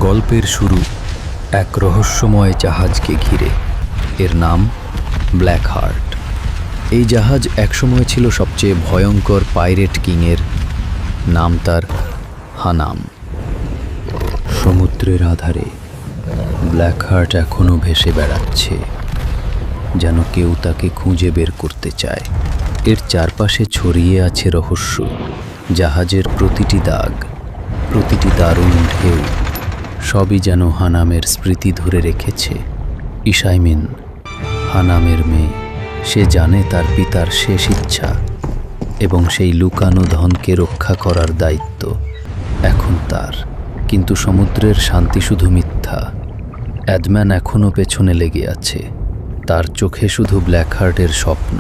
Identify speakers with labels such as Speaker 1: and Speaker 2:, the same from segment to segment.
Speaker 1: গল্পের শুরু এক রহস্যময় জাহাজকে ঘিরে। এর নাম ব্ল্যাক হার্ট। এই জাহাজ একসময় ছিল সবচেয়ে ভয়ঙ্কর পাইরেট কিংয়ের। নাম তার হানাম। সমুদ্রের আধারে ব্ল্যাক হার্ট এখনও ভেসে বেড়াচ্ছে, যেন কেউ তাকে খুঁজে বের করতে চায়। এর চারপাশে ছড়িয়ে আছে রহস্য। জাহাজের প্রতিটি দাগ, প্রতিটি দারুণ ঢেউ, সবই যেন হানামের স্মৃতি ধরে রেখেছে। ইসাইমিন হানামের মেয়ে। সে জানে তার পিতার শেষ ইচ্ছা এবং সেই লুকানো ধনকে রক্ষা করার দায়িত্ব এখন তার। কিন্তু সমুদ্রের শান্তি শুধু মিথ্যা। অ্যাডম্যান এখনও পেছনে লেগে আছে, তার চোখে শুধু ব্ল্যাক হার্টের স্বপ্ন।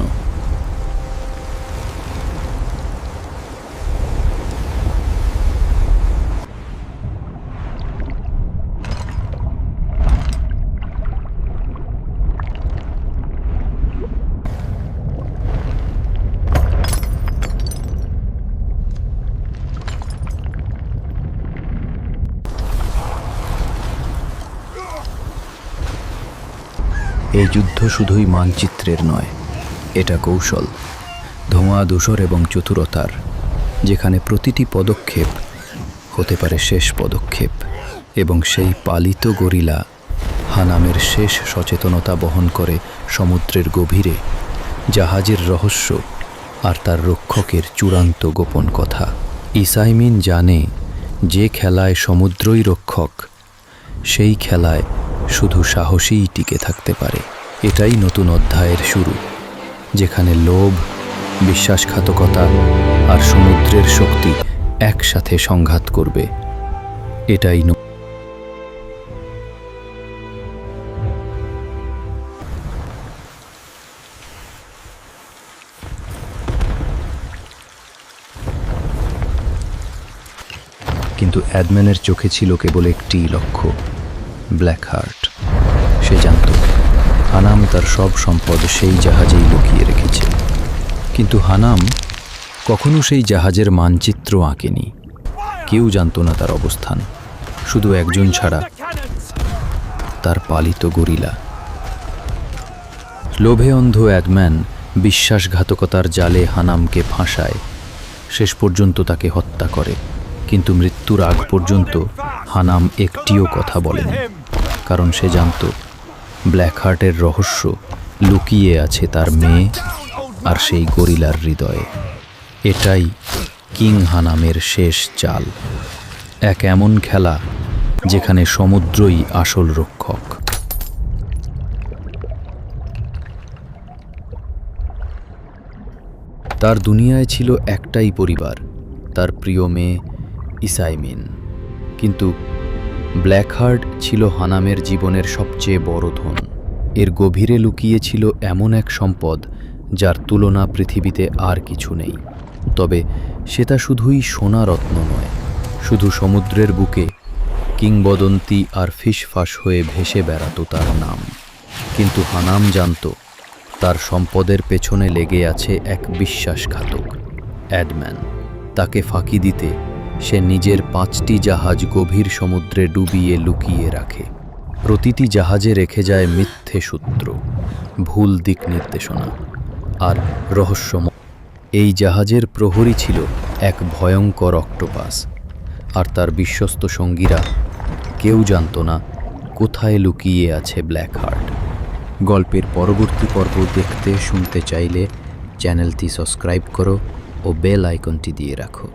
Speaker 1: এই যুদ্ধ শুধুই মানচিত্রের নয়, এটা কৌশল, ধোঁয়া, ধূসর এবং চতুরতার, যেখানে প্রতিটি পদক্ষেপ হতে পারে শেষ পদক্ষেপ। এবং সেই পালিত গরিলা হানামের শেষ সচেতনতা বহন করে সমুদ্রের গভীরে, জাহাজের রহস্য আর তার রক্ষকের চূড়ান্ত গোপন কথা। ইসাইমিন জানে যে খেলায় সমুদ্রই রক্ষক, সেই খেলায় শুধু সাহসীই টিকে থাকতে পারে। এটাই নতুন অধ্যায়ের শুরু, যেখানে লোভ, বিশ্বাসঘাতকতা আর সমুদ্রের শক্তি একসাথে সংঘাত করবে। এটাই কিন্তু অ্যাডম্যানের চোখে ছিল কেবল একটি লক্ষ্য, ব্ল্যাক হার্ট। সে জানত হানাম তার সব সম্পদ সেই জাহাজেই লুকিয়ে রেখেছে। কিন্তু হানাম কখনো সেই জাহাজের মানচিত্র আঁকেনি। কেউ জানত না তার অবস্থান, শুধু একজন ছাড়া, তার পালিত গরিলা। লোভে অন্ধ অ্যাডম্যান বিশ্বাসঘাতকতার জালে হানামকে ফাঁসায়, শেষ পর্যন্ত তাকে হত্যা করে। কিন্তু মৃত্যুর আগ পর্যন্ত হানাম একটিও কথা বলেনি, কারণ সে জানত ব্ল্যাক হার্টের রহস্য লুকিয়ে আছে তার মেয়ে আর সেই গরিলার হৃদয়ে। এটাই কিং হানামের শেষ চাল, এক এমন খেলা যেখানে সমুদ্রই আসল রক্ষক। তার দুনিয়ায় ছিল একটাই পরিবার, তার প্রিয় মেয়ে ইসাইমিন। কিন্তু ব্ল্যাক হার্ট ছিল হানামের জীবনের সবচেয়ে বড় ধন। এর গভীরে লুকিয়ে ছিল এমন এক সম্পদ যার তুলনা পৃথিবীতে আর কিছু নেই। তবে সেটা শুধুই সোনা রত্ন নয়, শুধু সমুদ্রের বুকে কিংবদন্তি আর ফিসফাস হয়ে ভেসে বেড়াতো তার নাম। কিন্তু হানাম জানত তার সম্পদের পেছনে লেগে আছে এক বিশ্বাসঘাতক, অ্যাডম্যান। তাকে ফাঁকি দিতে সে নিজের 5টি জাহাজ গভীর সমুদ্রে ডুবিয়ে লুকিয়ে রাখে। প্রতিটি জাহাজে রেখে যায় মিথ্যে সূত্র, ভুল দিক নির্দেশনা আর রহস্যময়। এই জাহাজের প্রহরী ছিল এক ভয়ঙ্কর অক্টোপাস, আর তার বিশ্বস্ত সঙ্গীরা কেউ জানত না কোথায় লুকিয়ে আছে ব্ল্যাক হার্ট। গল্পের পরবর্তী পর্ব দেখতে শুনতে চাইলে চ্যানেলটি সাবস্ক্রাইব করো ও বেল আইকনটি দিয়ে রাখো।